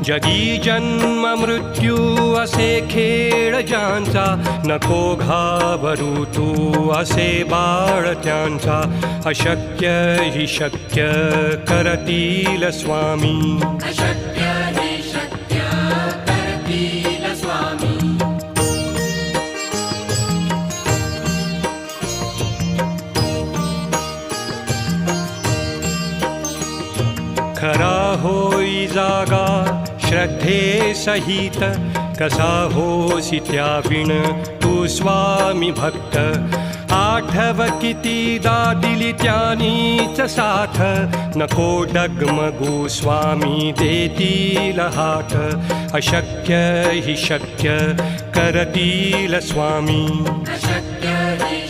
जगी जन्म मृत्यू असे खेळ ज्यांचा, नको घाबरू तू असे बाळ त्यांचा. अशक्य हि शक्य करतील स्वामी, अशक्य हि शक्य करतील स्वामी. खरा होई जागा श्रद्धे सहित, कसा होसी त्याविण तू स्वामी भक्त. आठव कितीदा दिली त्यानीच साथ, नको डगमगू स्वामी देतील हात. अशक्य हि शक्य करतील स्वामी, अशक्य हि